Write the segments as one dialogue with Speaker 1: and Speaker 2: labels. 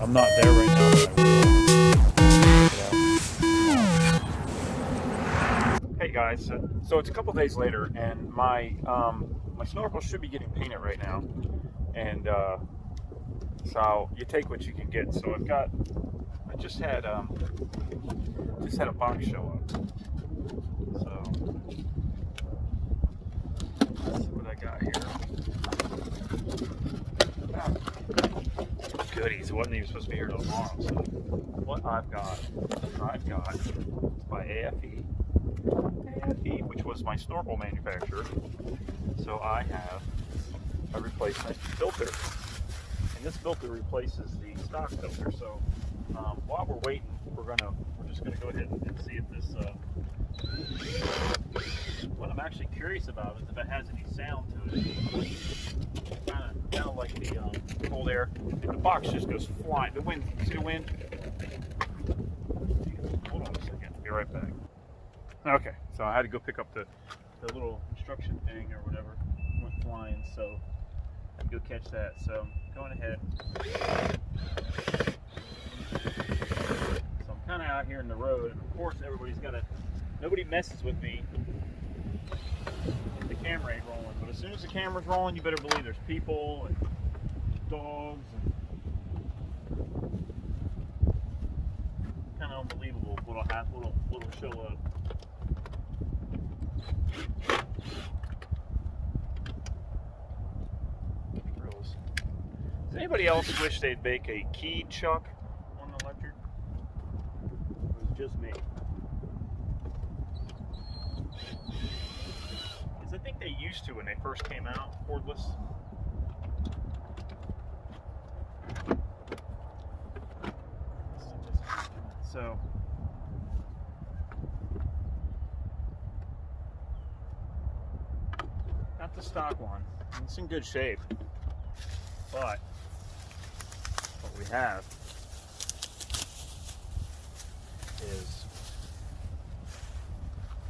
Speaker 1: I'm not there right now, but I will. Hey guys, so it's a couple days later, and my snorkel should be getting painted right now, and so you take what you can get. So I just had a box show up. So let's see what I got here. Goodies. It wasn't even supposed to be here till tomorrow. So what I've got by AFE, which was my snorkel manufacturer. So I have a replacement filter, and this filter replaces the stock filter. So while we're waiting, we're just gonna go ahead and see if this. What I'm actually curious about is if it has any sound to it. Kind of like the cold air. And the box just goes flying. The wind, see the wind? Hold on a second. Be right back. Okay, so I had to go pick up the little instruction thing or whatever. It went flying, so I had to go catch that. So going ahead. So I'm kind of out here in the road, and of course nobody messes with me. The camera ain't rolling, but as soon as the camera's rolling, you better believe there's people and dogs and kind of unbelievable what'll show up. Gross. Does anybody else wish they'd make a keyed chuck on the electric? It was just me. I think they used to when they first came out, cordless. So got the stock one. It's in good shape, but what we have is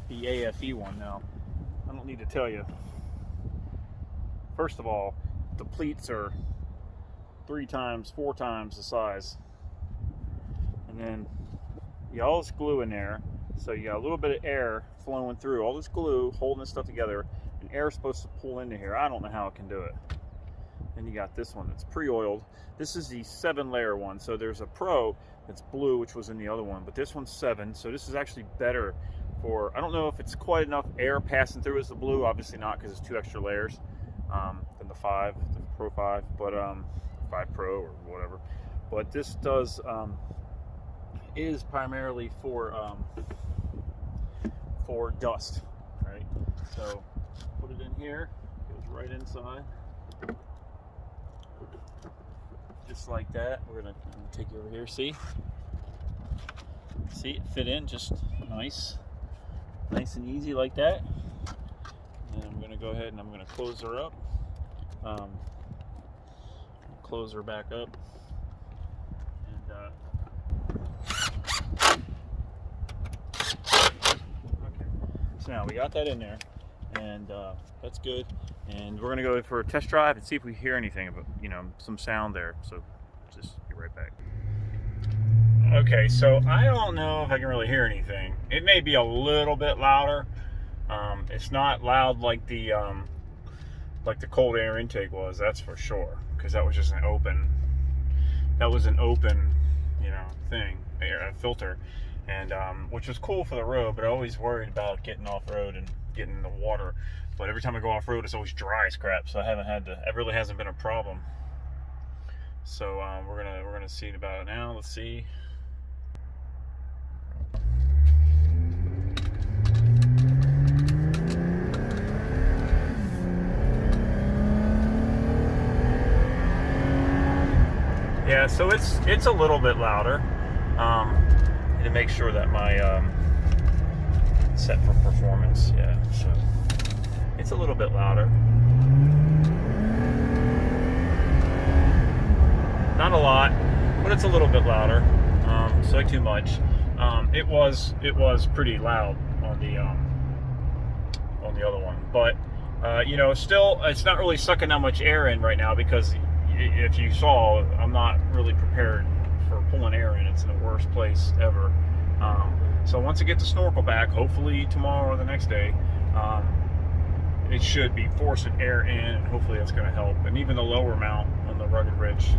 Speaker 1: the AFE one now. I don't need to tell you. First of all, the pleats are 3 times, 4 times the size. And then you got all this glue in there. So you got a little bit of air flowing through. All this glue holding this stuff together. And air is supposed to pull into here. I don't know how it can do it. Then you got this one that's pre-oiled. This is the 7-layer one. So there's a Pro that's blue, which was in the other one. But this one's 7. So this is actually better. I don't know if it's quite enough air passing through as the blue, obviously not because it's 2 extra layers than the Pro 5, but 5 Pro or whatever. But this is primarily for dust, right? So put it in here, goes right inside, just like that. I'm gonna take you over here. See it fit in just nice and easy like that. And I'm going to go ahead and I'm going to close her up. Close her back up. And okay. So now we got that in there, and that's good. And we're going to go for a test drive and see if we hear anything about, some sound there. So just be right back. Okay, so I don't know if I can really hear anything. It may be a little bit louder. It's not loud like the cold air intake was, that's for sure, because that was just an open thing, a filter, and which was cool for the road, but I always worried about getting off road and getting in the water. But every time I go off road, it's always dry as crap, so it really hasn't been a problem. So we're gonna see about it now. Let's see. Yeah, so it's a little bit louder. To make sure that my set for performance. Yeah, so it's a little bit louder. Not a lot, but it's a little bit louder. So not too much. It was pretty loud on the other one, but still it's not really sucking that much air in right now because if you saw, I'm not really prepared for pulling air in. It's in the worst place ever. So once I get the snorkel back, hopefully tomorrow or the next day, it should be forcing air in, and hopefully that's going to help. And even the lower mount on the rugged ridge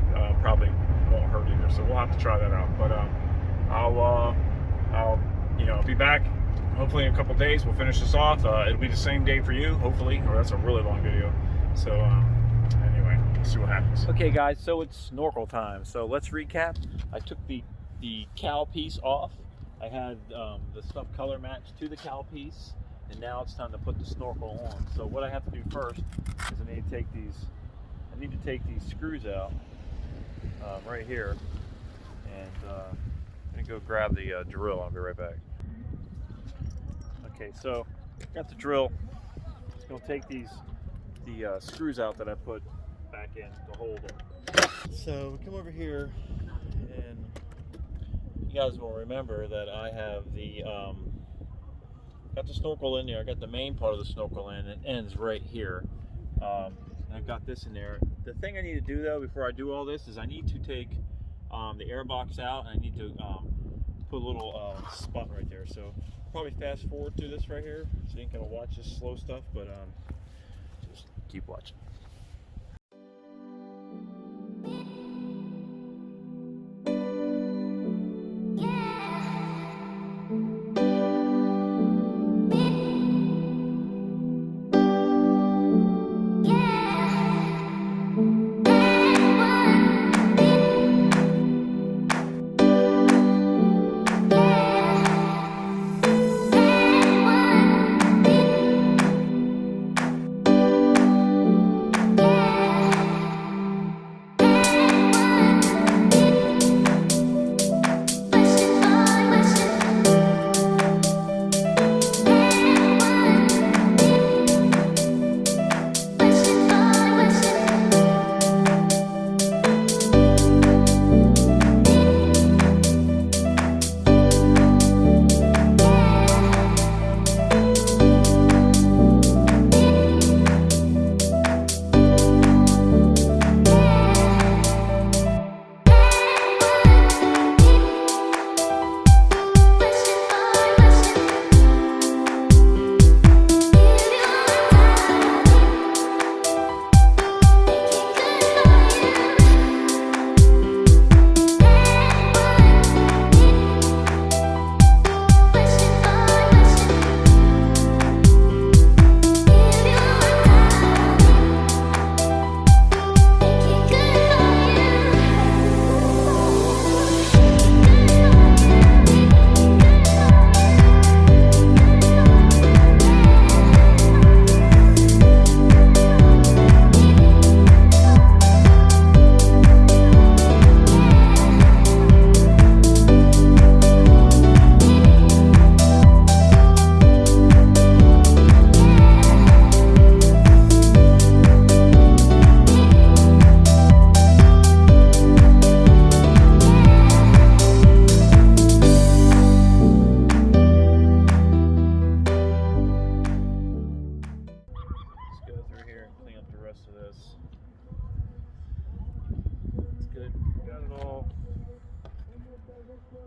Speaker 1: probably won't hurt either. So we'll have to try that out. But I'll be back hopefully in a couple days. We'll finish this off. It'll be the same day for you, hopefully, or that's a really long video. So anyway, we'll see what happens. Okay guys, so it's snorkel time. So let's recap. I took the cowl piece off. I had the stuff color matched to the cowl piece, and now it's time to put the snorkel on. So what I have to do first is I need to take these screws out right here, and I'm gonna go grab the drill. I'll be right back. Okay, so got the drill. It's gonna take the screws out that I put back in to hold them. So we come over here, and you guys will remember that I have got the snorkel in there. I got the main part of the snorkel in. It ends right here. And I've got this in there. The thing I need to do though before I do all this is I need to take the air box out, and I need to put a little spot right there. So probably fast forward through this right here, so you ain't gonna watch this slow stuff, but just keep watching.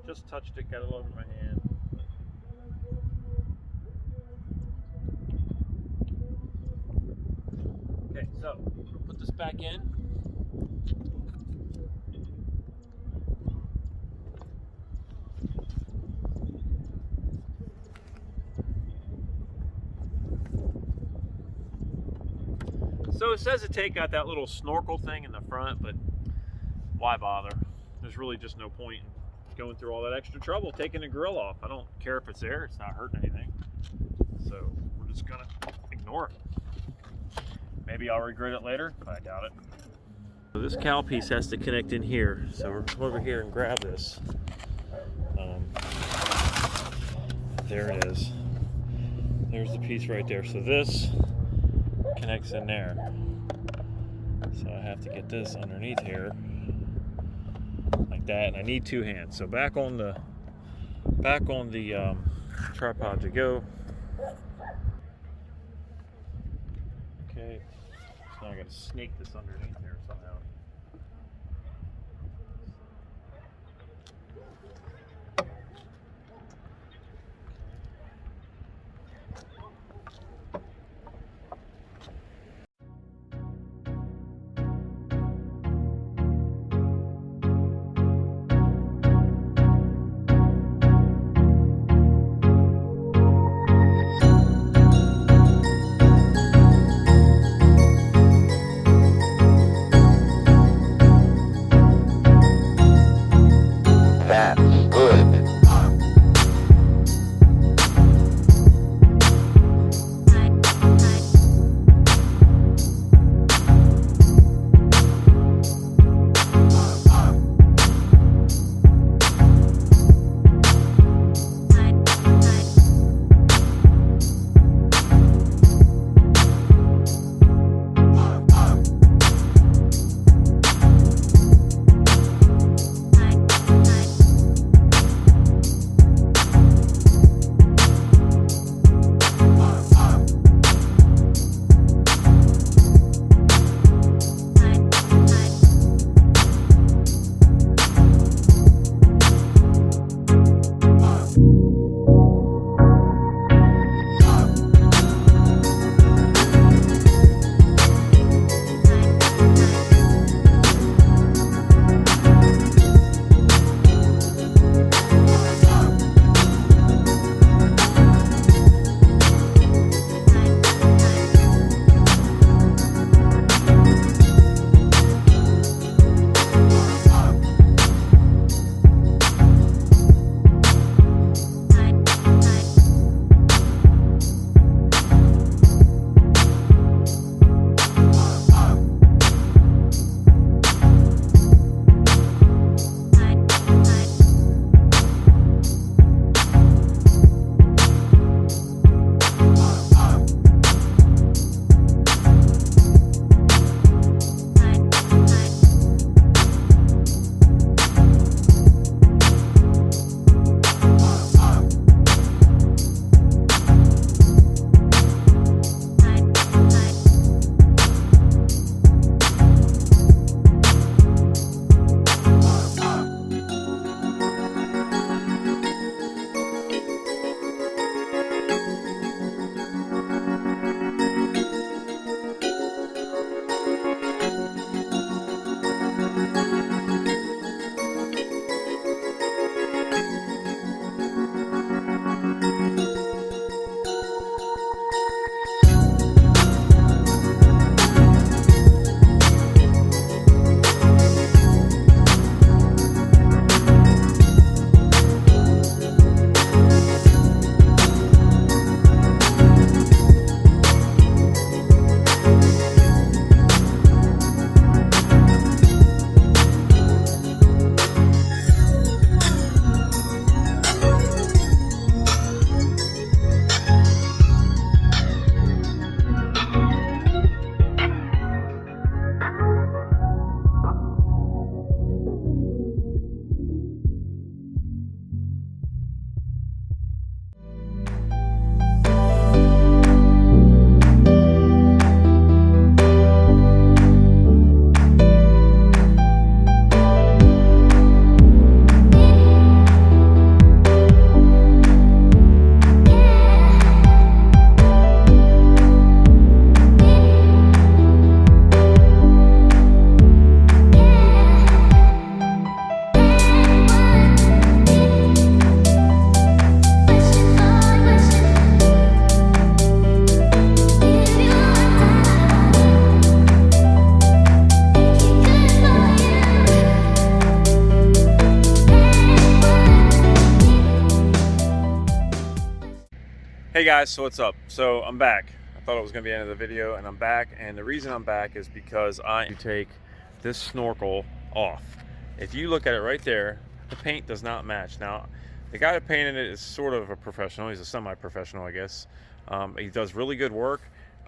Speaker 1: Just touched it, got it all over my hand. Okay, so put this back in. So it says to take out that little snorkel thing in the front, but why bother? There's really just no point in going through all that extra trouble taking the grill off. I don't care if it's there, it's not hurting anything. So we're just gonna ignore it. Maybe I'll regret it later, but I doubt it. So this cowl piece has to connect in here. So we're come over here and grab this. There it is. There's the piece right there. So this connects in there. So I have to get this underneath here like that, and I need two hands. So back on the tripod to go. Okay, so I got to snake this underneath there somehow. Hey guys, so what's up? So I'm back. I thought it was going to be the end of the video, and I'm back. And the reason I'm back is because I take this snorkel off. If you look at it right there, the paint does not match. Now, the guy that painted it is sort of a professional. He's a semi-professional, I guess. He does really good work.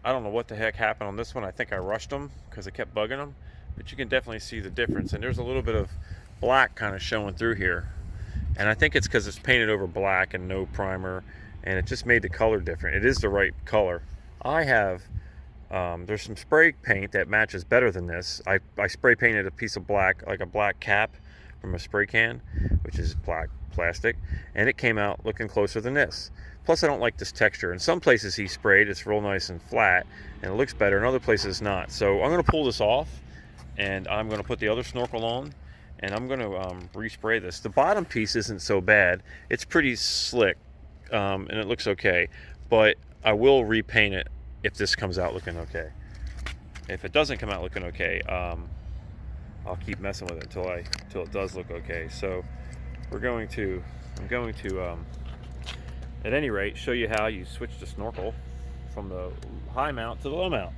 Speaker 1: I don't know what the heck happened on this one. I think I rushed him because it kept bugging him. But you can definitely see the difference. And there's a little bit of black kind of showing through here. And I think it's because it's painted over black and no primer. And it just made the color different. It is the right color. I have, there's some spray paint that matches better than this. I spray painted a piece of black, like a black cap from a spray can, which is black plastic, and it came out looking closer than this. Plus, I don't like this texture. In some places he sprayed, it's real nice and flat, and it looks better. In other places, not. So I'm going to pull this off, and I'm going to put the other snorkel on, and I'm going to respray this. The bottom piece isn't so bad. It's pretty slick. And it looks okay, but I will repaint it if this comes out looking okay. If it doesn't come out looking okay, I'll keep messing with it until it does look okay. So I'm going to at any rate show you how you switch the snorkel from the high mount to the low mount.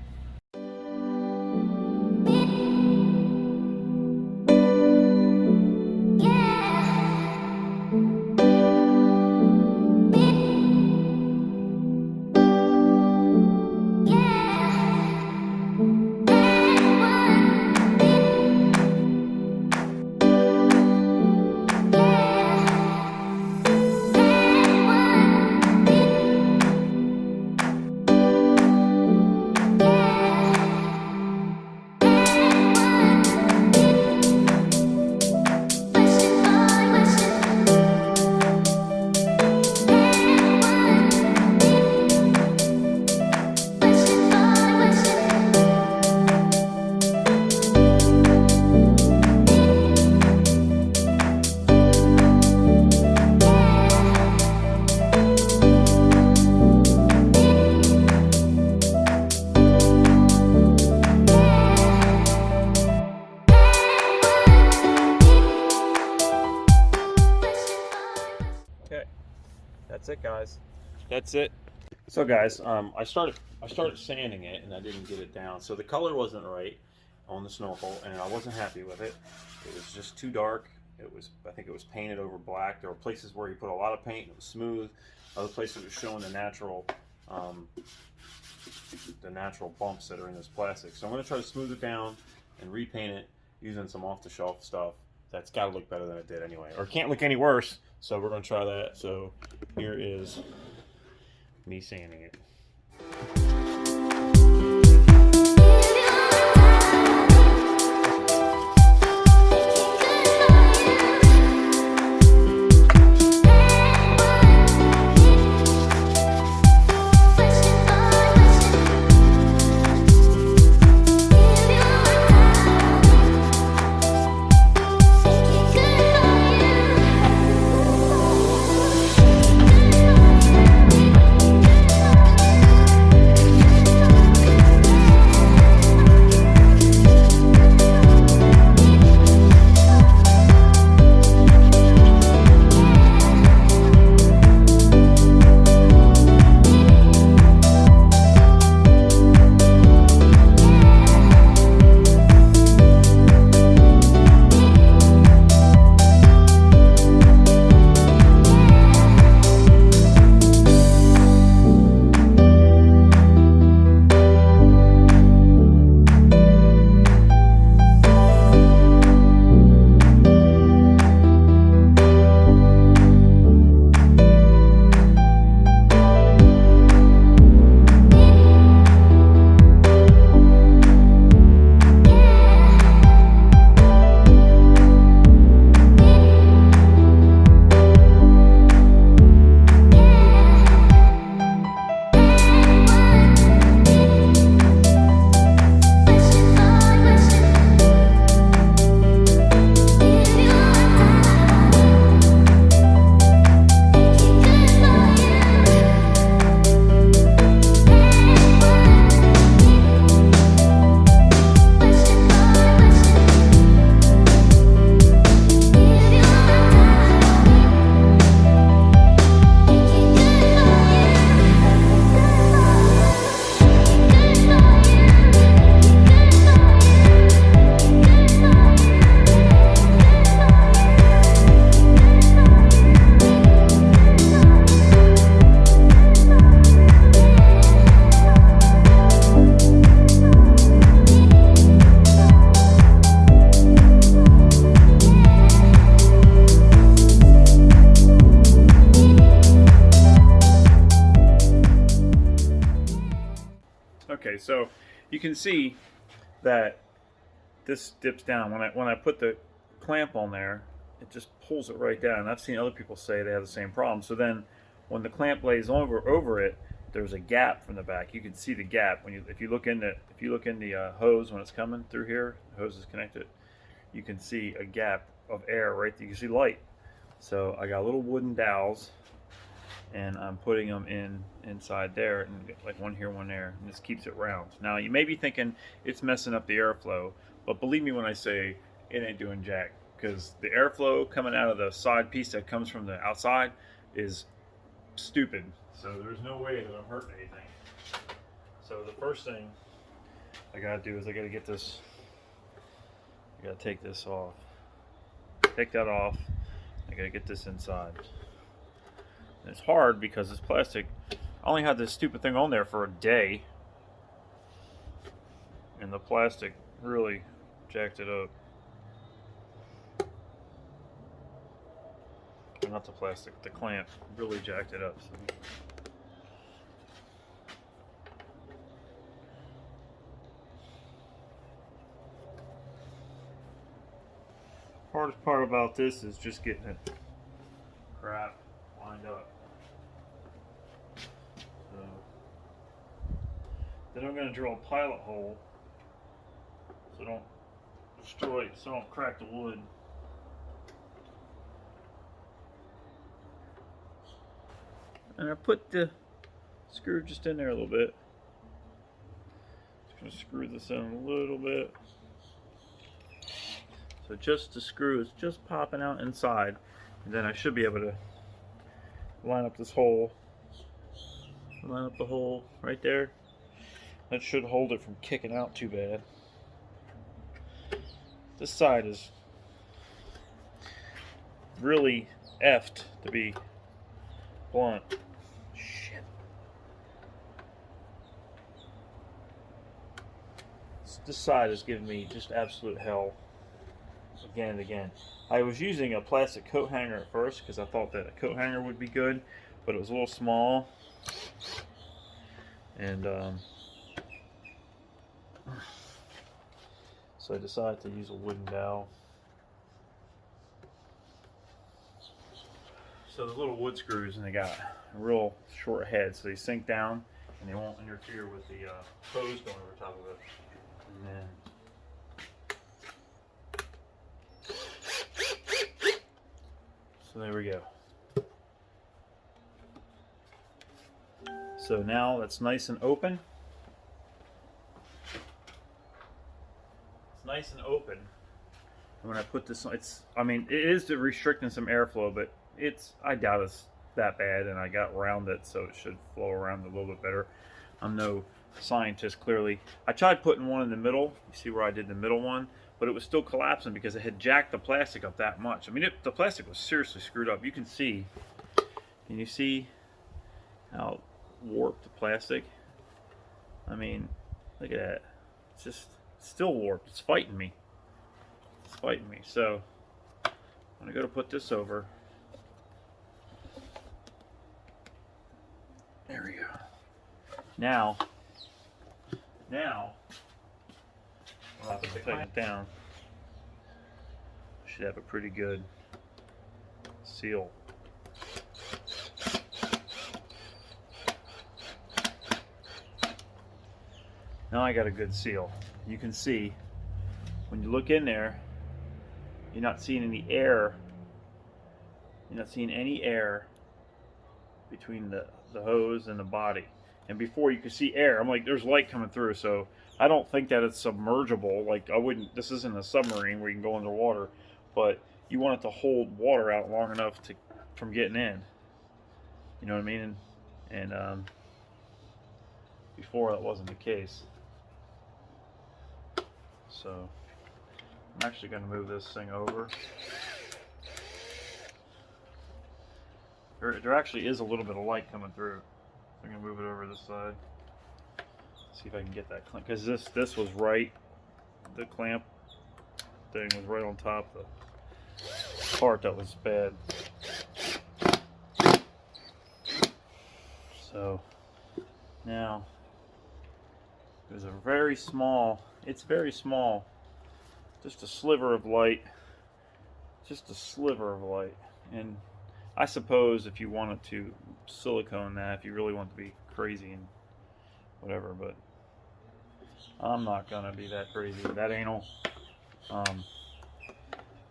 Speaker 1: Okay, that's it, guys. That's it. So, guys, I started sanding it, and I didn't get it down. So the color wasn't right on the snorkel, and I wasn't happy with it. It was just too dark. I think it was painted over black. There were places where he put a lot of paint and it was smooth. Other places it was showing the natural bumps that are in this plastic. So I'm going to try to smooth it down and repaint it using some off-the-shelf stuff. That's got to look better than it did anyway, or it can't look any worse. So we're going to try that. So here is me sanding it. So you can see that this dips down. When I put the clamp on there, it just pulls it right down. And I've seen other people say they have the same problem. So then when the clamp lays over it, there's a gap from the back. You can see the gap when if you look in the hose when it's coming through here. The hose is connected. You can see a gap of air right there. You can see light. So I got little wooden dowels, and I'm putting them inside there, and like one here, one there, and this keeps it round. Now you may be thinking it's messing up the airflow, but believe me when I say it ain't doing jack, because the airflow coming out of the side piece that comes from the outside is stupid. So there's no way that I'm hurting anything. So the first thing I gotta do is I gotta get this, I gotta take this off. Take that off. I gotta get this inside. And it's hard because it's plastic. I only had this stupid thing on there for a day, and the plastic really jacked it up. Not the plastic, the clamp really jacked it up. So. Hardest part about this is just getting it crap lined up. So then I'm going to drill a pilot hole so don't destroy, so don't crack the wood. And I put the screw just in there a little bit. Just going to screw this in a little bit. So just the screw is just popping out inside. And then I should be able to line up this hole. Line up the hole right there. That should hold it from kicking out too bad. This side is really effed, to be blunt. Shit. This side is giving me just absolute hell again and again. I was using a plastic coat hanger at first because I thought that a coat hanger would be good, but it was a little small. And so I decided to use a wooden dowel. So the little wood screws, and they got a real short head, so they sink down and they won't interfere with the hose going over top of it. And then so there we go. So now that's nice and open. It's nice and open. And when I put this on, I mean, it is restricting some airflow, but I doubt it's that bad, and I got around it, so it should flow around a little bit better. I'm no scientist, clearly. I tried putting one in the middle. You see where I did the middle one? But it was still collapsing because it had jacked the plastic up that much. I mean, the plastic was seriously screwed up. You can see, can you see how warped the plastic? I mean, look at that. It's just still warped. It's fighting me. It's fighting me. So when I go to put this over, there we go. Now I'll have to tighten it down. Should have a pretty good seal. Now I got a good seal. You can see when you look in there, you're not seeing any air. You're not seeing any air between the hose and the body. And before you could see air, I'm like, there's light coming through, so I don't think that it's submergible. Like, this isn't a submarine where you can go underwater, but you want it to hold water out long enough from getting in. You know what I mean? And before that wasn't the case. So I'm actually going to move this thing over. There actually is a little bit of light coming through. I'm going to move it over this side. See if I can get that clamp, because this was right, the clamp thing was right on top of the part that was bad. So now There's a very small, it's very small, just a sliver of light, just a sliver of light. And I suppose if you wanted to silicone that, if you really want to be crazy and whatever, but I'm not gonna be that crazy, that anal. I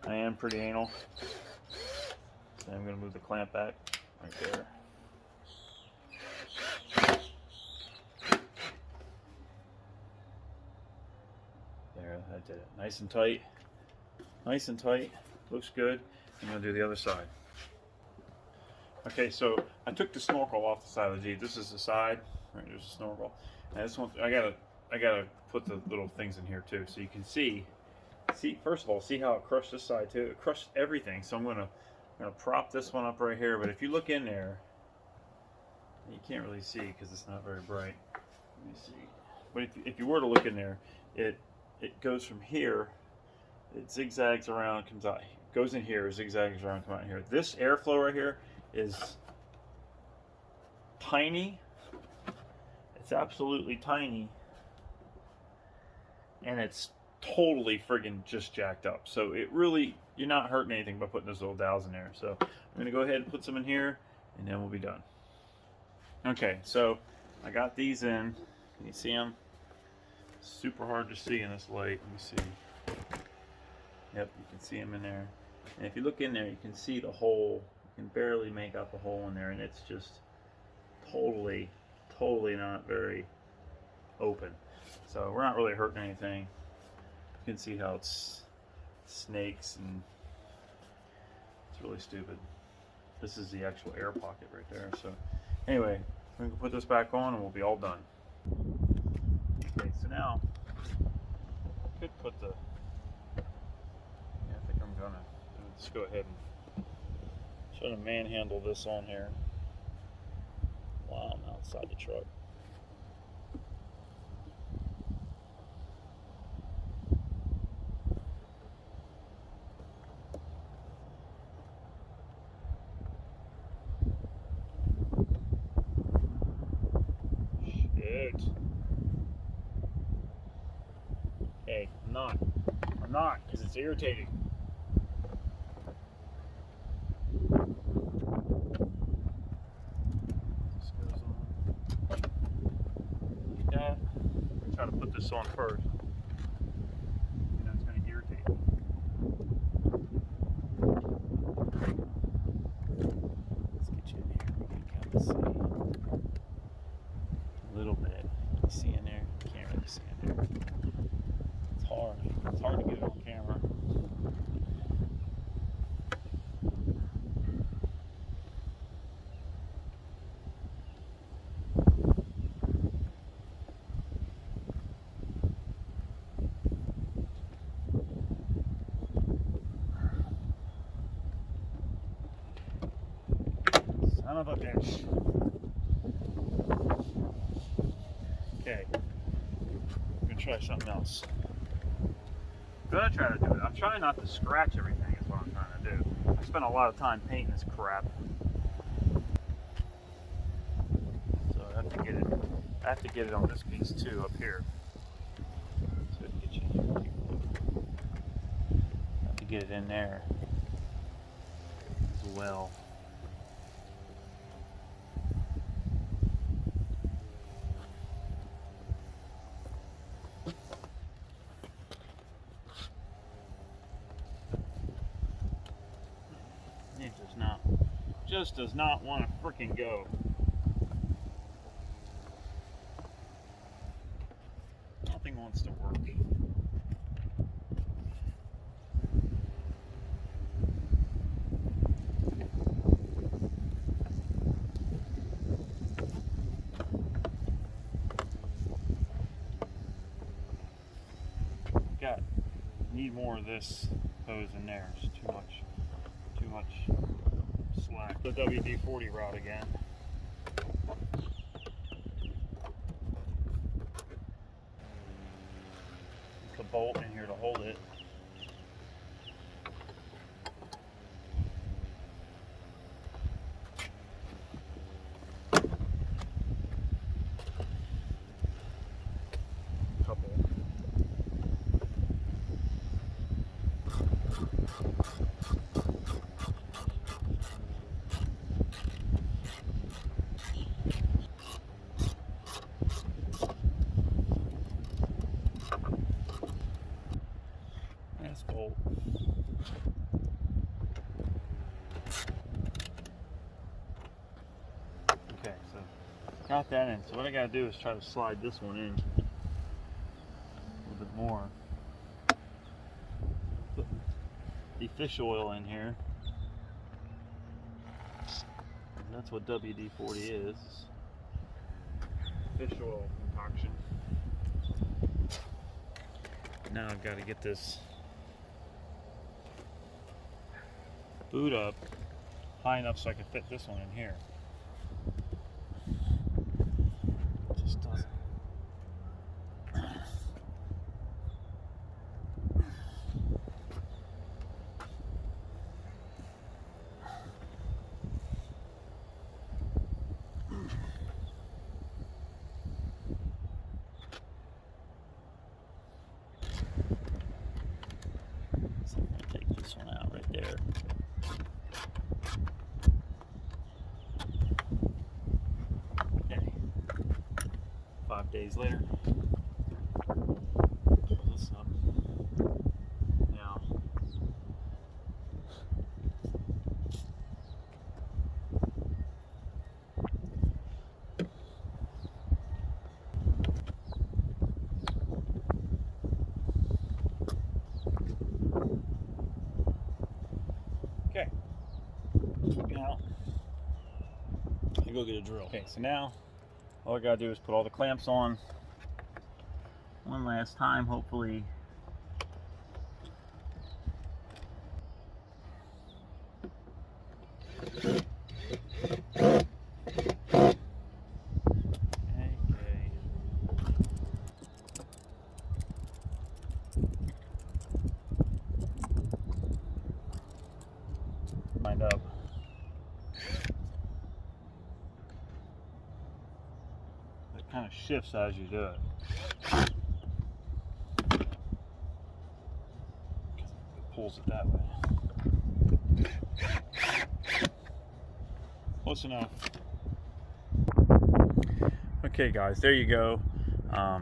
Speaker 1: am pretty anal. So I'm gonna move the clamp back right there. There, that did it. Nice and tight. Nice and tight. Looks good. I'm gonna do the other side. Okay, so I took the snorkel off the side of the Jeep. This is the side. Right, there's a snorkel. And this one, I gotta put the little things in here too, so you can see. First of all, see how it crushed this side too. It crushed everything. So I'm gonna prop this one up right here. But if you look in there, you can't really see because it's not very bright. Let me see. But if you were to look in there, it goes from here. It zigzags around, comes out, goes in here, zigzags around, come out here. This airflow right here is tiny. It's absolutely tiny, and it's totally friggin' just jacked up. So it really, you're not hurting anything by putting those little dowels in there. So I'm gonna go ahead and put some in here, and then we'll be done. Okay, so I got these in. Can you see them? Super hard to see in this light. Let me see. Yep, you can see them in there. And if you look in there, you can see the hole. You can barely make out the hole in there, and it's just totally not very open. So we're not really hurting anything. You can see how it's snakes, and it's really stupid. This is the actual air pocket right there. So anyway, we can put this back on and we'll be all done. Okay, so now I could put the, I think I'm gonna just go ahead and try to manhandle this on here while I'm outside the truck. Hey, I'm not, because it's irritating. This goes on like that. I'm trying to put this on first. You know, it's going to irritate me. Let's get you in here. You can kind of see a little bit. You see in there? You can't really see in there. It's hard to get it on camera. Son of a bitch. Okay. I'm gonna try something else. I'm gonna try to do it. I'm trying not to scratch everything is what I'm trying to do. I spent a lot of time painting this crap. So I have to get it on this piece too up here. So I can get you in here. I have to get it in there as well. It does not want to freaking go. Nothing wants to work. Need more of this hose in there. It's too much slack. The WD-40 rod again. It's a bolt in here to hold it. That's cold. Okay, so got that in. So what I gotta do is try to slide this one in a little bit more. Put the fish oil in here. And that's what WD-40 is. Fish oil concoction. Now I've got to get this boot up high enough so I can fit this one in here. It just doesn't. So I'm going to take this one out right there. Okay. 5 days later. Pull this up. Now. Okay. Now, I go get a drill. Okay, so now all I gotta do is put all the clamps on one last time, hopefully. Lined up. It kind of shifts as you do it. It pulls it that way. Close enough. Okay guys, there you go.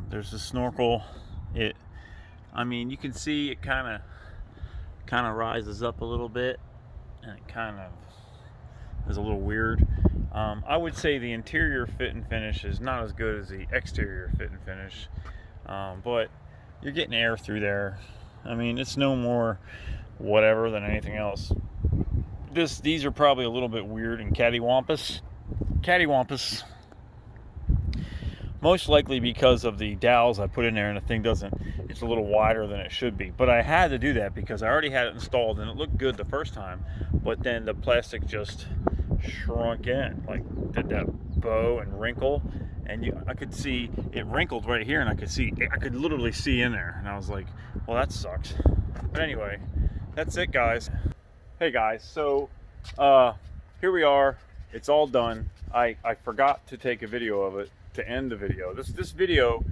Speaker 1: There's the Snorkel. I mean, you can see it kind of rises up a little bit, and it kind of is a little weird. I would say the interior fit and finish is not as good as the exterior fit and finish, but you're getting air through there. I mean, it's no more whatever than anything else. These are probably a little bit weird and cattywampus. Most likely because of the dowels I put in there, and the thing it's a little wider than it should be. But I had to do that because I already had it installed and it looked good the first time, but then the plastic just shrunk in, like did that bow and wrinkle, and I could see it wrinkled right here, and I could literally see in there, and I was like, well, that sucks. But anyway, that's it guys. Hey guys, so here we are. It's all done. I forgot to take a video of it to end the video. This video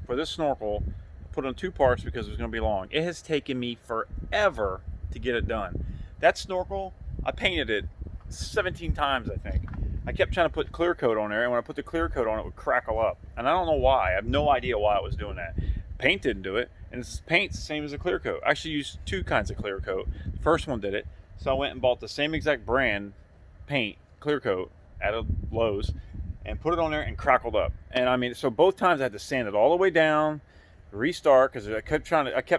Speaker 1: for this Snorkel, I put on 2 parts because it was going to be long. It has taken me forever to get it done. That Snorkel, I painted it 17 times, I think. I kept trying to put clear coat on there, and when I put the clear coat on, it would crackle up. And I don't know why. I have no idea why I was doing that. Paint didn't do it, and this paint's the same as a clear coat. I actually used 2 kinds of clear coat. The first one did it, so I went and bought the same exact brand paint, clear coat, at Lowe's, and put it on there and crackled up. And I mean, so both times I had to sand it all the way down, restart, because I kept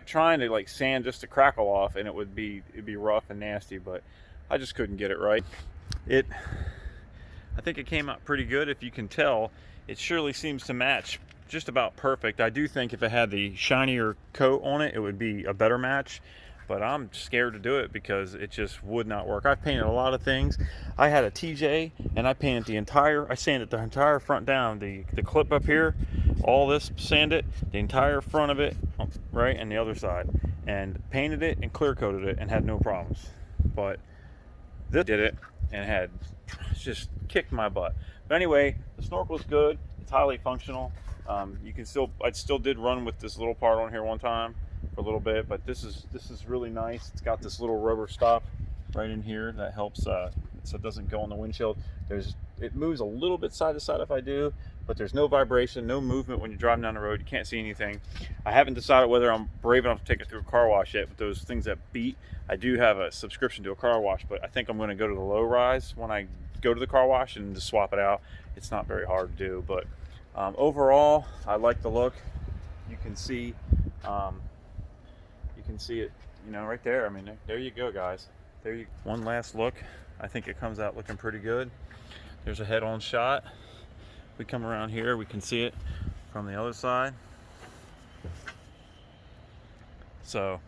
Speaker 1: trying to like sand just to crackle off, and it'd be rough and nasty, but I just couldn't get it right. I think it came out pretty good. If you can tell, it surely seems to match just about perfect. I do think if it had the shinier coat on it, it would be a better match, but I'm scared to do it because it just would not work. I've painted a lot of things. I had a TJ, and I sanded the entire front down, the clip up here, all this, sanded the entire front of it, right, and the other side, and painted it and clear coated it and had no problems. But this did it and just kicked my butt. But anyway, the Snorkel's good. It's highly functional. I still did run with this little part on here one time, for a little bit, but this is really nice. It's got this little rubber stop right in here that helps so it doesn't go on the windshield. It moves a little bit side to side if I do, but there's no vibration, no movement when you're driving down the road. You can't see anything. I haven't decided whether I'm brave enough to take it through a car wash yet, but those things that beat, I do have a subscription to a car wash, but I think I'm going to go to the low rise when I go to the car wash and just swap it out. It's not very hard to do, but overall, I like the look. You can see it, you know, right there. I mean, there you go, guys. One last look. I think it comes out looking pretty good. There's a head-on shot. We come around here, we can see it from the other side. So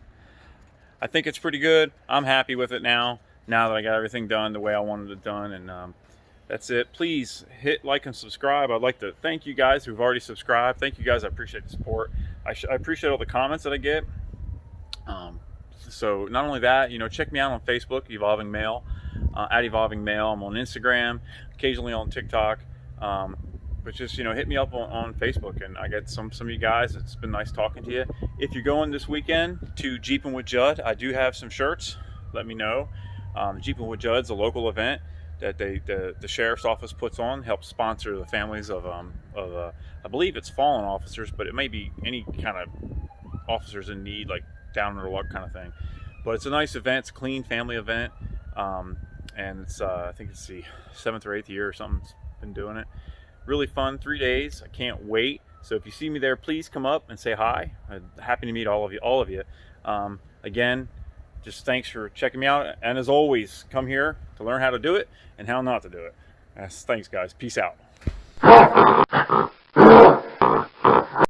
Speaker 1: I think it's pretty good. I'm happy with it now that I got everything done the way I wanted it done. And that's it. Please hit like and subscribe. I'd like to thank you guys who've already subscribed. Thank you guys. I appreciate the support. I appreciate all the comments that I get. So not only that, you know, check me out on Facebook, Evolving Male, at Evolving Male. I'm on Instagram, occasionally on TikTok. But just, you know, hit me up on Facebook, and I get some of you guys. It's been nice talking to you. If you're going this weekend to Jeeping with Judd, I do have some shirts. Let me know. Jeeping with Judd's a local event that the sheriff's office puts on, helps sponsor the families of I believe it's fallen officers, but it may be any kind of officers in need, like down on their luck kind of thing. But it's a nice event. It's a clean family event, and it's I think it's the 7th or 8th year or something. It's been doing it. Really fun, 3 days. I can't wait. So if you see me there, please come up and say hi. I'm happy to meet all of you. Again, just thanks for checking me out. And as always, come here to learn how to do it and how not to do it. Thanks, guys. Peace out.